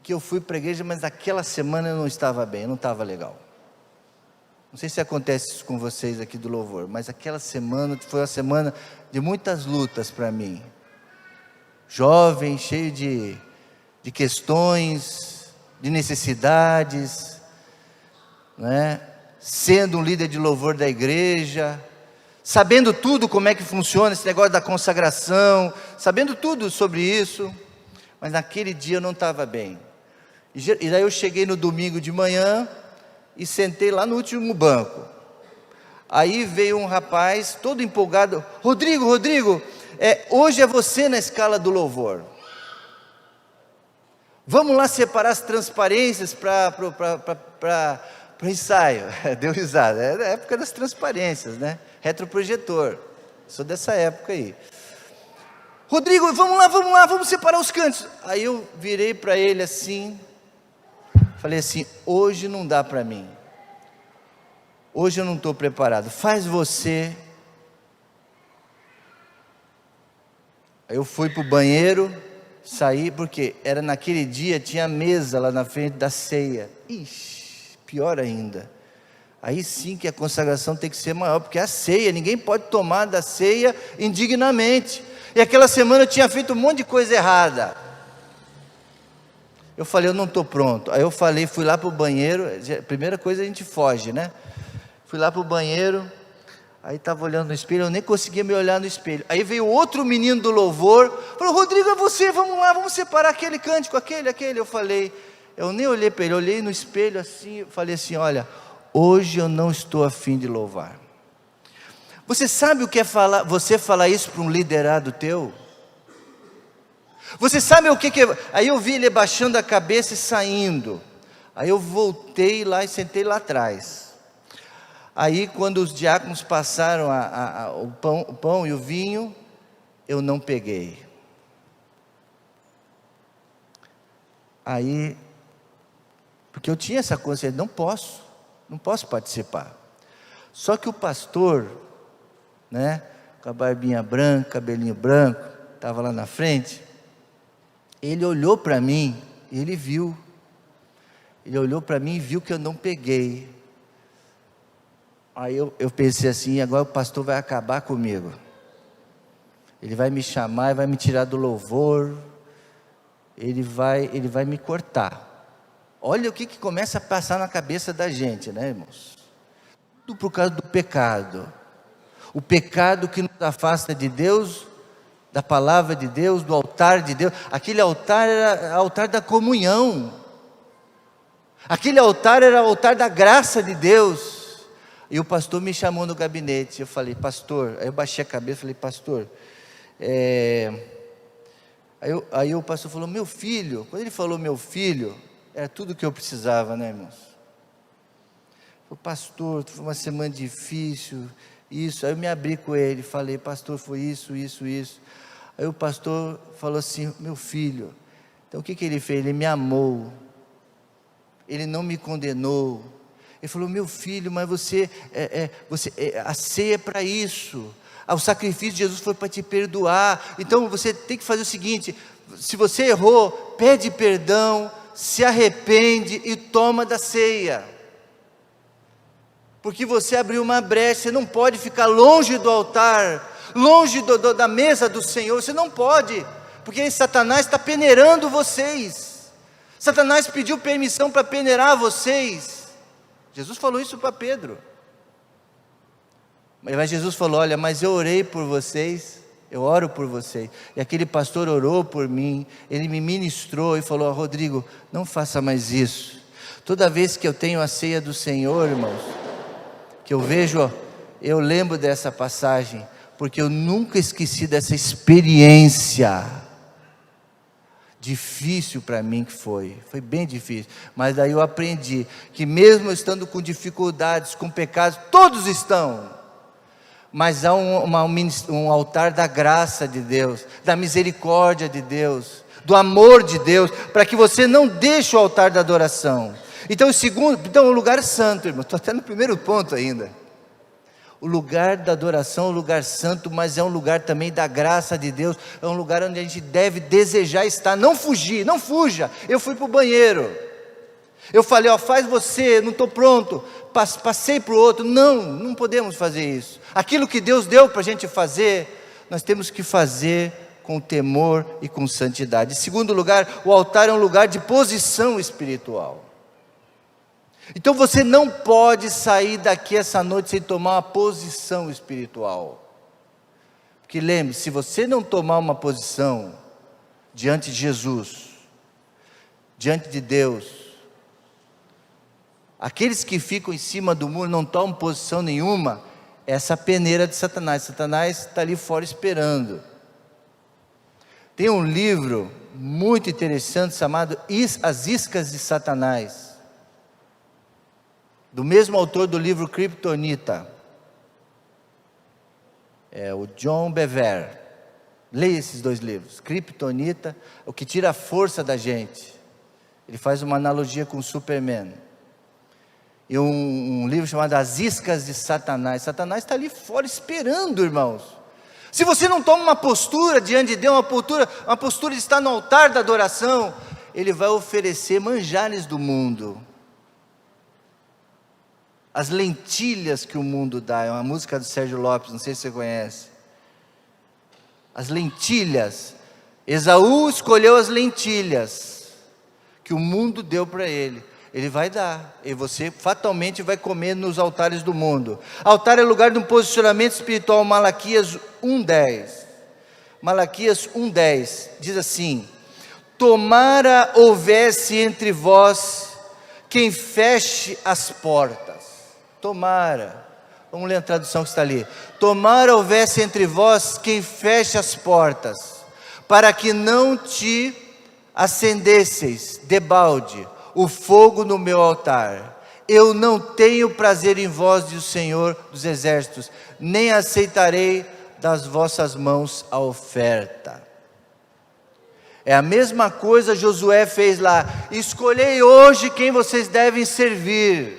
que eu fui para a igreja, mas naquela semana eu não estava bem, eu não estava legal. Não sei se acontece isso com vocês aqui do louvor, mas aquela semana foi uma semana de muitas lutas para mim. Jovem, cheio de questões, de necessidades, né? Sendo um líder de louvor da igreja, sabendo tudo como é que funciona esse negócio da consagração, sabendo tudo sobre isso, mas naquele dia eu não estava bem. E daí eu cheguei no domingo de manhã e sentei lá no último banco. Aí veio um rapaz todo empolgado, Rodrigo, hoje é você na escala do louvor. Vamos lá separar as transparências para o ensaio. Deu risada, era a época das transparências, né? Retroprojetor, sou dessa época aí. Rodrigo, vamos lá, vamos separar os cantos. Aí eu virei para ele assim, falei assim, hoje não dá para mim, hoje eu não estou preparado, faz você. Aí eu fui para o banheiro, saí, porque era naquele dia, tinha mesa lá na frente da ceia. Ixi, pior ainda, aí sim que a consagração tem que ser maior, porque a ceia, ninguém pode tomar da ceia indignamente. E aquela semana eu tinha feito um monte de coisa errada. Eu falei, eu não estou pronto. Aí eu falei, fui lá para o banheiro. Primeira coisa a gente foge, né? Fui lá para o banheiro. Aí estava olhando no espelho, eu nem conseguia me olhar no espelho. Aí veio outro menino do louvor, falou, Rodrigo, é você, vamos lá, vamos separar aquele cântico, aquele. Eu falei, eu nem olhei para ele, eu olhei no espelho assim, falei assim, olha, hoje eu não estou a fim de louvar. Você sabe o que é você falar isso para um liderado teu? Você sabe o que é? Aí eu vi ele baixando a cabeça e saindo. Aí eu voltei lá e sentei lá atrás. Aí quando os diáconos passaram o pão e o vinho, eu não peguei. Aí, porque eu tinha essa consciência, não posso participar. Só que o pastor, né, com a barbinha branca, cabelinho branco, estava lá na frente, ele olhou para mim, e ele viu. Ele olhou para mim e viu que eu não peguei. Aí eu pensei assim, agora o pastor vai acabar comigo. Ele vai me chamar e vai me tirar do louvor. Ele vai me cortar. Olha o que começa a passar na cabeça da gente, né, irmãos? Tudo por causa do pecado. O pecado que nos afasta de Deus, da palavra de Deus, do altar de Deus. Aquele altar era o altar da comunhão. Aquele altar era o altar da graça de Deus. E o pastor me chamou no gabinete. Eu falei, pastor, aí eu baixei a cabeça e falei, pastor, Aí o pastor falou, meu filho. Quando ele falou meu filho, era tudo o que eu precisava, né, irmãos? Falei, pastor, foi uma semana difícil, isso. Aí eu me abri com ele, falei, pastor, foi isso. Aí o pastor falou assim, meu filho. Então o que ele fez? Ele me amou. Ele não me condenou. Ele falou, meu filho, mas a ceia é para isso. O sacrifício de Jesus foi para te perdoar. Então você tem que fazer o seguinte: se você errou, pede perdão, se arrepende e toma da ceia. Porque você abriu uma brecha. Você não pode ficar longe do altar, longe da mesa do Senhor. Você não pode, porque Satanás está peneirando vocês. Satanás pediu permissão para peneirar vocês. Jesus falou isso para Pedro. Mas Jesus falou, olha, mas eu orei por vocês, eu oro por vocês. E aquele pastor orou por mim, ele me ministrou e falou, Rodrigo, não faça mais isso. Toda vez que eu tenho a ceia do Senhor, irmãos, que eu vejo, eu lembro dessa passagem, porque eu nunca esqueci dessa experiência difícil para mim que foi bem difícil, mas daí eu aprendi, que mesmo estando com dificuldades, com pecados, todos estão, mas há um altar da graça de Deus, da misericórdia de Deus, do amor de Deus, para que você não deixe o altar da adoração. Então o lugar santo, irmão, estou até no primeiro ponto ainda. O lugar da adoração é um lugar santo, mas é um lugar também da graça de Deus, é um lugar onde a gente deve desejar estar, não fugir, não fuja. Eu fui para o banheiro, eu falei, faz você, não estou pronto, passei para o outro. Não podemos fazer isso. Aquilo que Deus deu para a gente fazer, nós temos que fazer com temor e com santidade. Em segundo lugar, o altar é um lugar de posição espiritual. Então você não pode sair daqui essa noite sem tomar uma posição espiritual. Porque lembre, se você não tomar uma posição diante de Jesus, diante de Deus, aqueles que ficam em cima do muro não tomam posição nenhuma, essa peneira de Satanás. Satanás está ali fora esperando. Tem um livro muito interessante chamado As Iscas de Satanás, do mesmo autor do livro Kryptonita, o John Bevere. Leia esses dois livros. Kryptonita, o que tira a força da gente. Ele faz uma analogia com o Superman. E um livro chamado As Iscas de Satanás. Satanás está ali fora esperando, irmãos. Se você não toma uma postura diante de Deus, uma postura de estar no altar da adoração, ele vai oferecer manjares do mundo. As lentilhas que o mundo dá, é uma música do Sérgio Lopes, não sei se você conhece. As lentilhas. Esaú escolheu as lentilhas que o mundo deu para ele. Ele vai dar, e você fatalmente vai comer nos altares do mundo. Altar é lugar de um posicionamento espiritual. Malaquias 1:10. Malaquias 1:10 diz assim: tomara houvesse entre vós quem feche as portas. Tomara, vamos ler a tradução que está ali. Tomara houvesse entre vós quem feche as portas, para que não te acendesseis debalde o fogo no meu altar. Eu não tenho prazer em vós, diz o Senhor dos exércitos, nem aceitarei das vossas mãos a oferta. É a mesma coisa Josué fez lá: escolhei hoje quem vocês devem servir.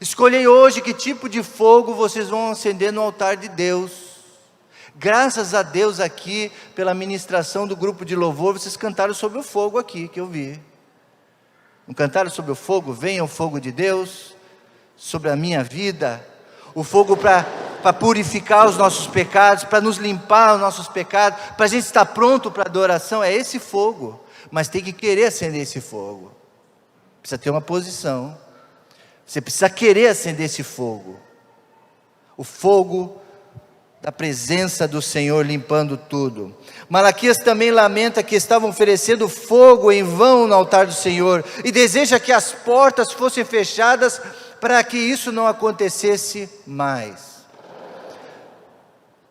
Escolhei hoje que tipo de fogo vocês vão acender no altar de Deus. Graças a Deus aqui, pela ministração do grupo de louvor, vocês cantaram sobre o fogo aqui, que eu vi. Não cantaram sobre o fogo? Venha o fogo de Deus sobre a minha vida. O fogo para purificar os nossos pecados, para nos limpar os nossos pecados, para a gente estar pronto para a adoração. É esse fogo, mas tem que querer acender esse fogo. Precisa ter uma posição. Você precisa querer acender esse fogo. O fogo da presença do Senhor limpando tudo. Malaquias também lamenta que estavam oferecendo fogo em vão no altar do Senhor, e deseja que as portas fossem fechadas para que isso não acontecesse mais.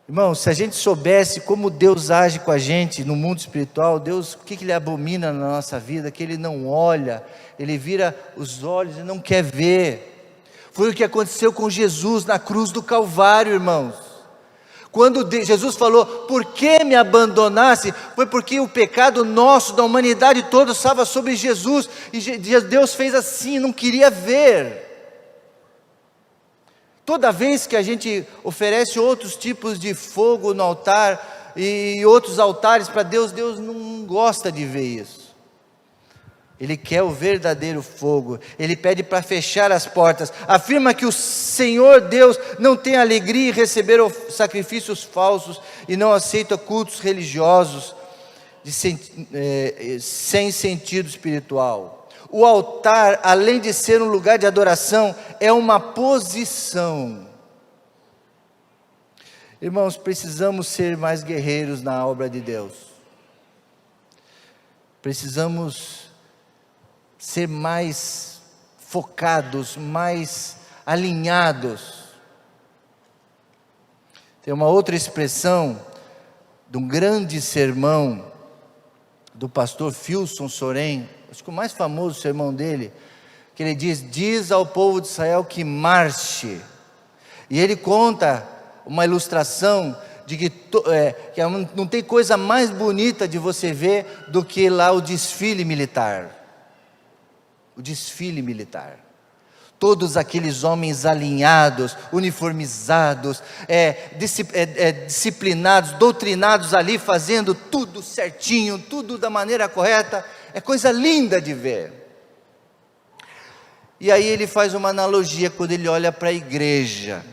Irmão, se a gente soubesse como Deus age com a gente no mundo espiritual, Deus, o que Ele abomina na nossa vida, que Ele não olha, Ele vira os olhos e não quer ver. Foi o que aconteceu com Jesus na cruz do Calvário, irmãos. Quando Jesus falou: por que me abandonasse? Foi porque o pecado nosso, da humanidade toda, estava sobre Jesus, e Deus fez assim, não queria ver. Toda vez que a gente oferece outros tipos de fogo no altar, e outros altares para Deus, Deus não gosta de ver isso. Ele quer o verdadeiro fogo. Ele pede para fechar as portas. Afirma que o Senhor Deus não tem alegria em receber sacrifícios falsos, e não aceita cultos religiosos sem sentido espiritual. O altar, além de ser um lugar de adoração, é uma posição. Irmãos, precisamos ser mais guerreiros na obra de Deus. Precisamos ser mais focados, mais alinhados. Tem uma outra expressão de um grande sermão do pastor Filson Soren, acho que o mais famoso sermão dele, que ele diz ao povo de Israel que marche. E ele conta uma ilustração de que não tem coisa mais bonita de você ver do que lá o desfile militar. O desfile militar. Todos aqueles homens alinhados, uniformizados, disciplinados, doutrinados ali, fazendo tudo certinho, tudo da maneira correta. É coisa linda de ver. E aí ele faz uma analogia quando ele olha para a igreja.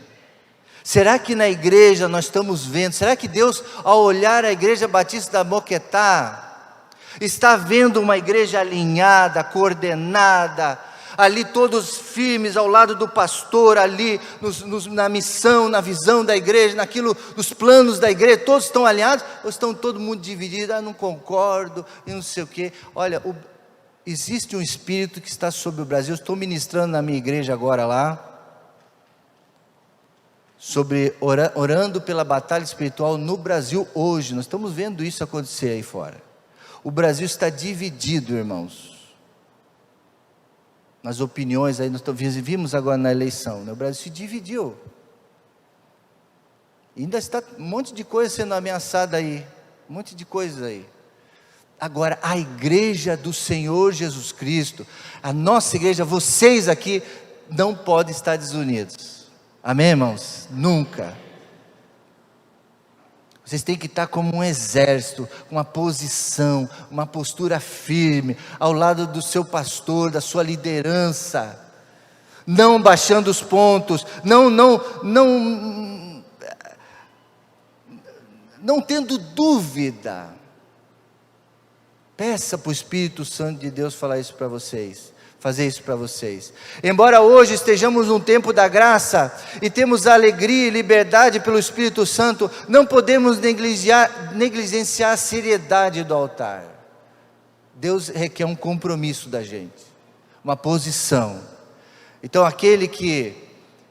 Será que na igreja nós estamos vendo, será que Deus, ao olhar a igreja Batista da Moquetá, está vendo uma igreja alinhada, coordenada, ali todos firmes ao lado do pastor, ali na missão, na visão da igreja, nos planos da igreja, todos estão alinhados? Ou estão todo mundo dividido? Não concordo, e não sei o quê. Olha, existe um espírito que está sobre o Brasil. Estou ministrando na minha igreja agora lá, sobre orando pela batalha espiritual no Brasil hoje. Nós estamos vendo isso acontecer aí fora. O Brasil está dividido, irmãos, nas opiniões. Aí nós vimos agora na eleição, né? O Brasil se dividiu. E ainda está um monte de coisa sendo ameaçada aí, um monte de coisas aí. Agora, a igreja do Senhor Jesus Cristo, a nossa igreja, vocês aqui, não podem estar desunidos. Amém, irmãos? Nunca. Vocês têm que estar como um exército, uma posição, uma postura firme, ao lado do seu pastor, da sua liderança, não baixando os pontos, não tendo dúvida. Peça para o Espírito Santo de Deus falar isso para vocês, fazer isso para vocês. Embora hoje estejamos num tempo da graça, e temos alegria e liberdade pelo Espírito Santo, não podemos negligenciar a seriedade do altar. Deus requer um compromisso da gente, uma posição. Então aquele que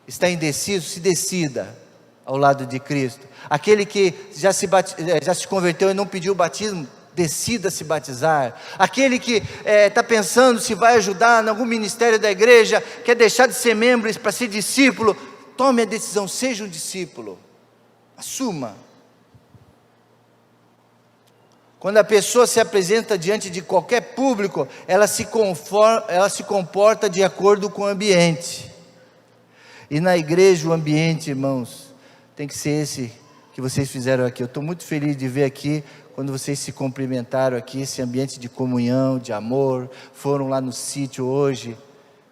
está indeciso, se decida ao lado de Cristo. Aquele que já se converteu e não pediu o batismo, decida se batizar. Aquele que está pensando se vai ajudar em algum ministério da igreja, quer deixar de ser membro para ser discípulo, tome a decisão, seja um discípulo, assuma. Quando a pessoa se apresenta diante de qualquer público, ela se comporta de acordo com o ambiente. E na igreja o ambiente, irmãos, tem que ser esse que vocês fizeram aqui. Eu estou muito feliz de ver aqui, quando vocês se cumprimentaram aqui, esse ambiente de comunhão, de amor. Foram lá no sítio hoje,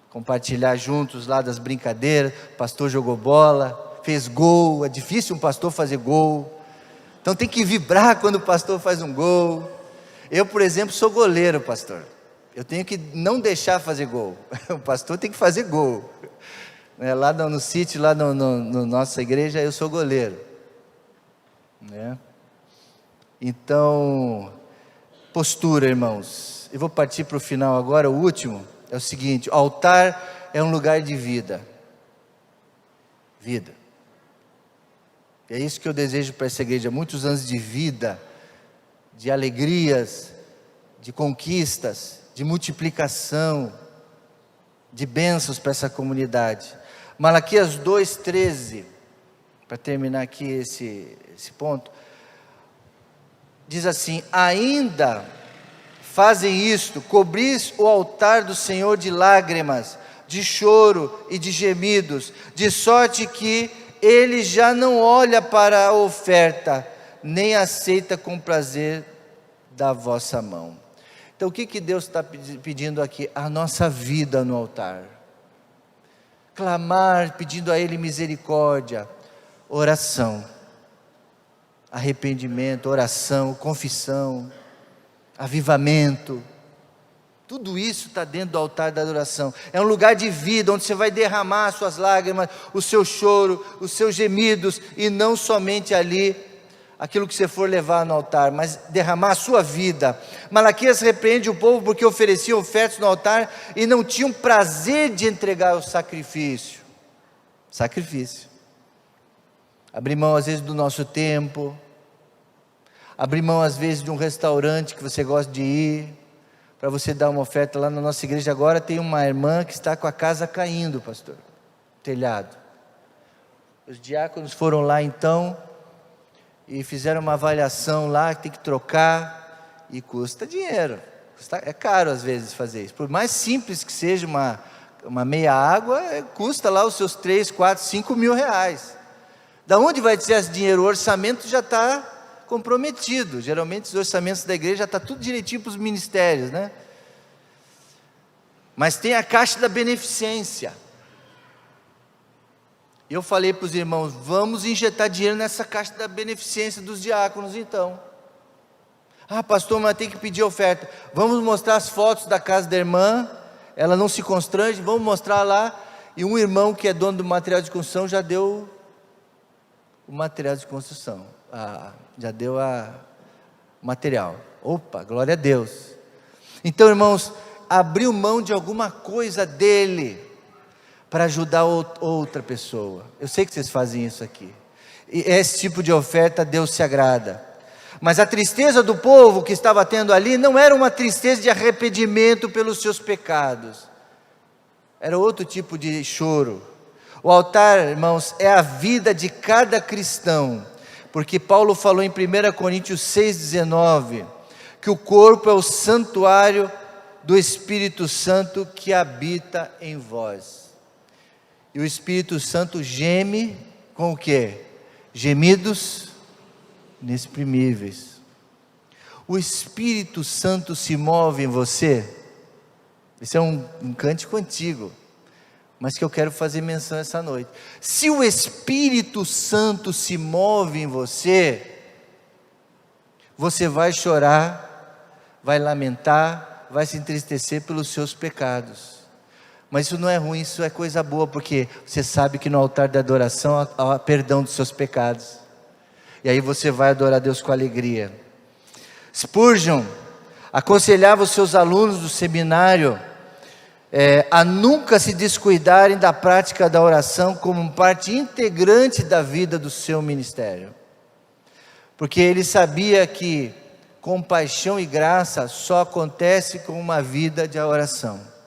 compartilhar juntos lá das brincadeiras. O pastor jogou bola, fez gol. É difícil um pastor fazer gol. Então tem que vibrar quando o pastor faz um gol. Eu, por exemplo, sou goleiro, pastor. Eu tenho que não deixar fazer gol. O pastor tem que fazer gol. Lá no sítio, lá na nossa igreja, eu sou goleiro. Então, postura, irmãos. Eu vou partir para o final agora. O último é o seguinte: o altar é um lugar de vida. Vida. E é isso que eu desejo para essa igreja, muitos anos de vida, de alegrias, de conquistas, de multiplicação, de bênçãos para essa comunidade. Malaquias 2,13, para terminar aqui esse ponto, diz assim: ainda fazem isto, cobris o altar do Senhor de lágrimas, de choro e de gemidos, de sorte que Ele já não olha para a oferta, nem aceita com prazer da vossa mão. Então o que Deus está pedindo aqui? A nossa vida no altar. Clamar, pedindo a Ele misericórdia, oração, arrependimento, oração, confissão, avivamento. Tudo isso está dentro do altar da adoração. É um lugar de vida, onde você vai derramar as suas lágrimas, o seu choro, os seus gemidos, e não somente ali, aquilo que você for levar no altar, mas derramar a sua vida. Malaquias repreende o povo porque ofereciam ofertas no altar e não tinham prazer de entregar o sacrifício. Sacrifício. Abrir mão às vezes do nosso tempo, abrir mão às vezes de um restaurante que você gosta de ir, para você dar uma oferta. Lá na nossa igreja agora tem uma irmã que está com a casa caindo, pastor, telhado. Os diáconos foram lá então, e fizeram uma avaliação lá, que tem que trocar, e custa dinheiro, é caro às vezes fazer isso, por mais simples que seja uma meia água, custa lá os seus 3, 4, 5 mil reais. Da onde vai ter esse dinheiro? O orçamento já está comprometido. Geralmente os orçamentos da igreja já está tudo direitinho para os ministérios, né? Mas tem a caixa da beneficência. Eu falei para os irmãos: vamos injetar dinheiro nessa caixa da beneficência dos diáconos então. Ah, pastor, mas tem que pedir oferta. Vamos mostrar as fotos da casa da irmã, ela não se constrange, vamos mostrar lá. E um irmão que é dono do material de construção já deu o material de construção, já deu o material. Opa, glória a Deus. Então, irmãos, abriu mão de alguma coisa dele para ajudar outra pessoa. Eu sei que vocês fazem isso aqui, e esse tipo de oferta Deus se agrada. Mas a tristeza do povo que estava tendo ali não era uma tristeza de arrependimento pelos seus pecados, era outro tipo de choro. O altar, irmãos, é a vida de cada cristão, porque Paulo falou em 1 Coríntios 6,19, que o corpo é o santuário do Espírito Santo que habita em vós. E o Espírito Santo geme com o quê? Gemidos inexprimíveis. O Espírito Santo se move em você. Esse é um cântico antigo, mas que eu quero fazer menção essa noite. Se o Espírito Santo se move em você, você vai chorar, vai lamentar, vai se entristecer pelos seus pecados. Mas isso não é ruim, isso é coisa boa, porque você sabe que no altar da adoração há perdão dos seus pecados. E aí você vai adorar a Deus com alegria. Spurgeon aconselhava os seus alunos do seminário a nunca se descuidarem da prática da oração como parte integrante da vida do seu ministério, porque ele sabia que compaixão e graça só acontece com uma vida de oração.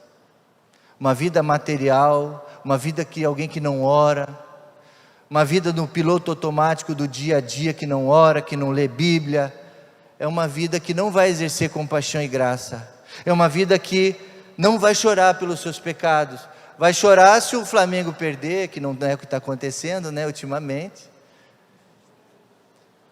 Uma vida material, uma vida que alguém que não ora, uma vida no piloto automático do dia a dia, que não ora, que não lê Bíblia, é uma vida que não vai exercer compaixão e graça. É uma vida que não vai chorar pelos seus pecados. Vai chorar se o Flamengo perder, que não é o que está acontecendo, né, ultimamente.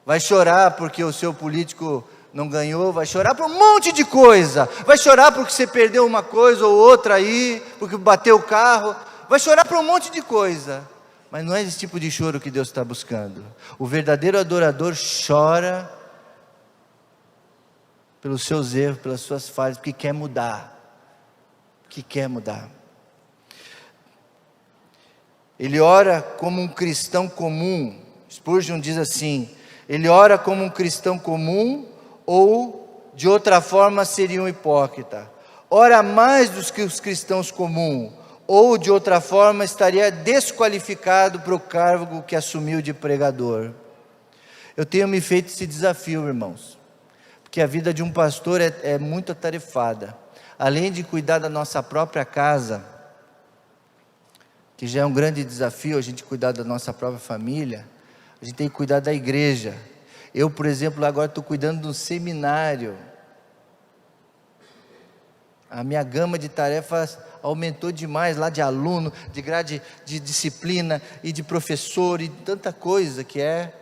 Vai chorar porque o seu político não ganhou, vai chorar por um monte de coisa. Vai chorar porque você perdeu uma coisa ou outra aí, porque bateu o carro. Vai chorar por um monte de coisa. Mas não é esse tipo de choro que Deus está buscando. O verdadeiro adorador chora pelos seus erros, pelas suas falhas, porque quer mudar. Porque quer mudar. Ele ora como um cristão comum. Spurgeon diz assim: ele ora como um cristão comum, ou de outra forma seria um hipócrita. Ora mais do que os cristãos comuns, ou de outra forma estaria desqualificado para o cargo que assumiu de pregador. Eu tenho me feito esse desafio, irmãos, porque a vida de um pastor é muito atarefada. Além de cuidar da nossa própria casa, que já é um grande desafio a gente cuidar da nossa própria família, a gente tem que cuidar da igreja. Eu, por exemplo, agora estou cuidando de um seminário. A minha gama de tarefas aumentou demais, lá de aluno, de grade de disciplina e de professor e tanta coisa que é.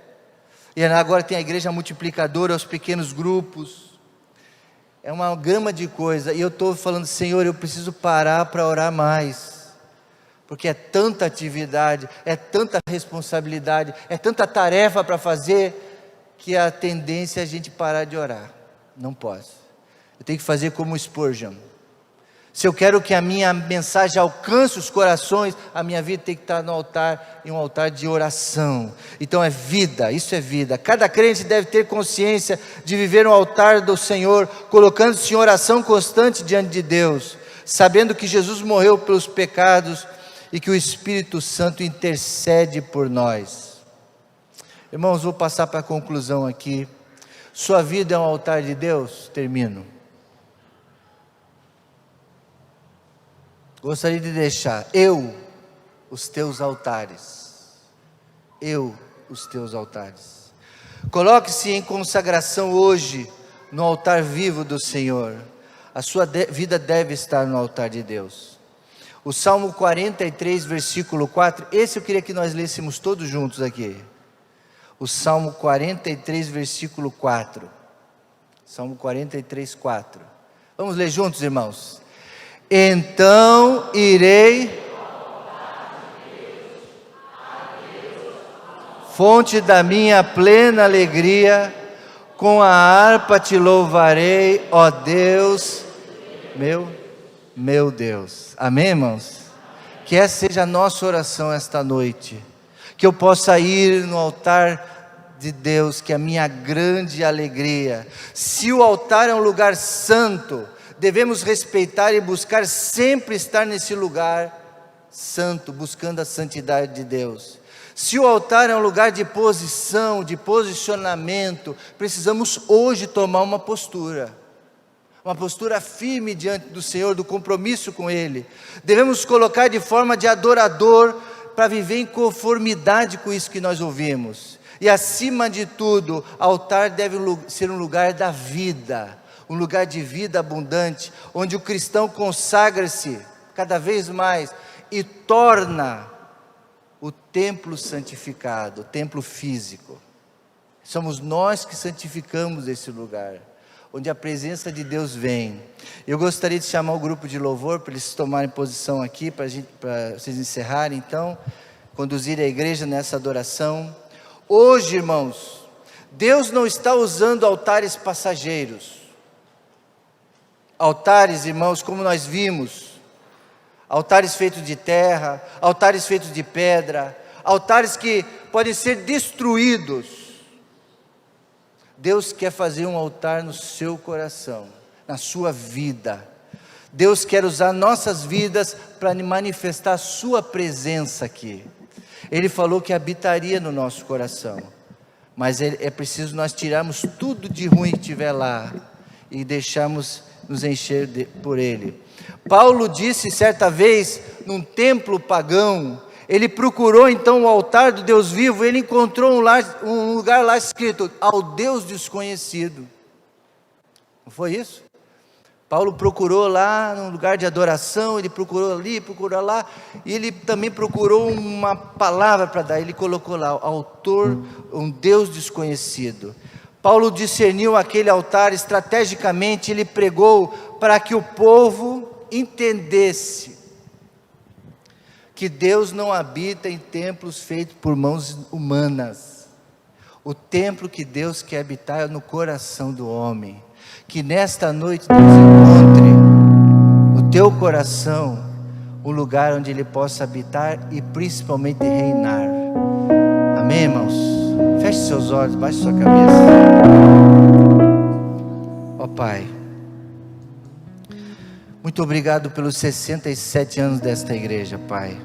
E agora tem a igreja multiplicadora, os pequenos grupos. É uma gama de coisa. E eu estou falando: Senhor, eu preciso parar para orar mais. Porque é tanta atividade, é tanta responsabilidade, é tanta tarefa para fazer, que a tendência é a gente parar de orar. Não posso. Eu tenho que fazer como o Spurgeon. Se eu quero que a minha mensagem alcance os corações, a minha vida tem que estar no altar, em um altar de oração. Então é vida, isso é vida. Cada crente deve ter consciência de viver no altar do Senhor, colocando-se em oração constante diante de Deus, sabendo que Jesus morreu pelos pecados e que o Espírito Santo intercede por nós. Irmãos, vou passar para a conclusão aqui. Sua vida é um altar de Deus? Termino. Gostaria de deixar: os teus altares. Os teus altares. Coloque-se em consagração hoje no altar vivo do Senhor. A sua vida deve estar no altar de Deus. O Salmo 43, versículo 4, esse eu queria que nós lêssemos todos juntos aqui. O Salmo 43, versículo 4. Salmo 43, 4. Vamos ler juntos, irmãos? Então irei, fonte da minha plena alegria, com a harpa te louvarei, ó Deus, meu Deus. Amém, irmãos? Que essa seja a nossa oração esta noite. Que eu possa ir no altar de Deus, que é a minha grande alegria. Se o altar é um lugar santo, devemos respeitar e buscar sempre estar nesse lugar santo, buscando a santidade de Deus. Se o altar é um lugar de posição, de posicionamento, precisamos hoje tomar uma postura firme diante do Senhor, do compromisso com Ele. Devemos colocar de forma de adorador, para viver em conformidade com isso que nós ouvimos. E acima de tudo, altar deve ser um lugar da vida, um lugar de vida abundante, onde o cristão consagra-se cada vez mais e torna o templo santificado, o templo físico. Somos nós que santificamos esse lugar, onde a presença de Deus vem. Eu gostaria de chamar o grupo de louvor, para eles tomarem posição aqui, para vocês encerrarem então, conduzir a igreja nessa adoração. Hoje, irmãos, Deus não está usando altares passageiros. Altares, irmãos, como nós vimos, altares feitos de terra, altares feitos de pedra, altares que podem ser destruídos. Deus quer fazer um altar no seu coração, na sua vida. Deus quer usar nossas vidas para manifestar a sua presença aqui. Ele falou que habitaria no nosso coração, mas é preciso nós tirarmos tudo de ruim que tiver lá e deixarmos nos encher por Ele. Paulo disse certa vez, num templo pagão, ele procurou então o altar do Deus vivo, ele encontrou um lugar lá escrito: ao Deus desconhecido. Não foi isso? Paulo procurou lá num lugar de adoração, ele procurou ali, procurou lá, e ele também procurou uma palavra para dar, ele colocou lá, autor, um Deus desconhecido. Paulo discerniu aquele altar estrategicamente, ele pregou para que o povo entendesse que Deus não habita em templos feitos por mãos humanas. O templo que Deus quer habitar é no coração do homem. Que nesta noite Deus encontre no teu coração um lugar onde Ele possa habitar e principalmente reinar. Amém, irmãos? Feche seus olhos, baixe sua cabeça. Ó Pai, muito obrigado pelos 67 anos desta igreja, Pai.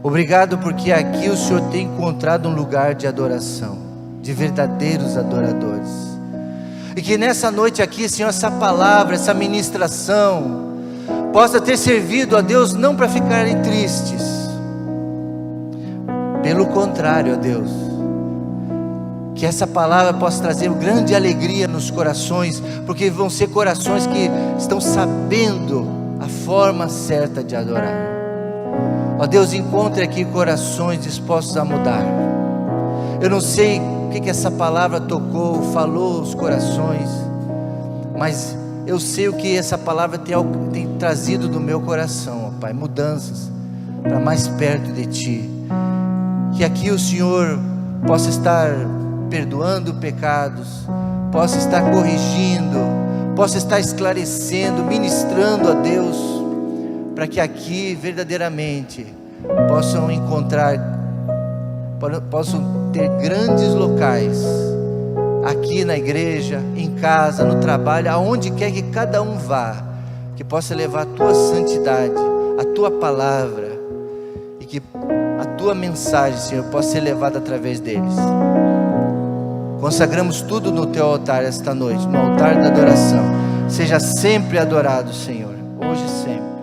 Obrigado porque aqui o Senhor tem encontrado um lugar de adoração, de verdadeiros adoradores. E que nessa noite aqui, Senhor, essa palavra, essa ministração possa ter servido a Deus não para ficarem tristes. Pelo contrário, ó Deus, que essa palavra possa trazer grande alegria nos corações, porque vão ser corações que estão sabendo a forma certa de adorar. Ó Deus, encontre aqui corações dispostos a mudar. Eu não sei o que essa palavra tocou, falou os corações, mas eu sei o que essa palavra tem trazido do meu coração, ó Pai, mudanças para mais perto de Ti. Que aqui o Senhor possa estar perdoando pecados, possa estar corrigindo, possa estar esclarecendo, ministrando a Deus, para que aqui verdadeiramente possam ter grandes locais, aqui na igreja, em casa, no trabalho, aonde quer que cada um vá, que possa levar a Tua santidade, a Tua palavra, e que a Tua mensagem, Senhor, possa ser levada através deles. Consagramos tudo no Teu altar esta noite, no altar da adoração. Seja sempre adorado, Senhor, hoje e sempre.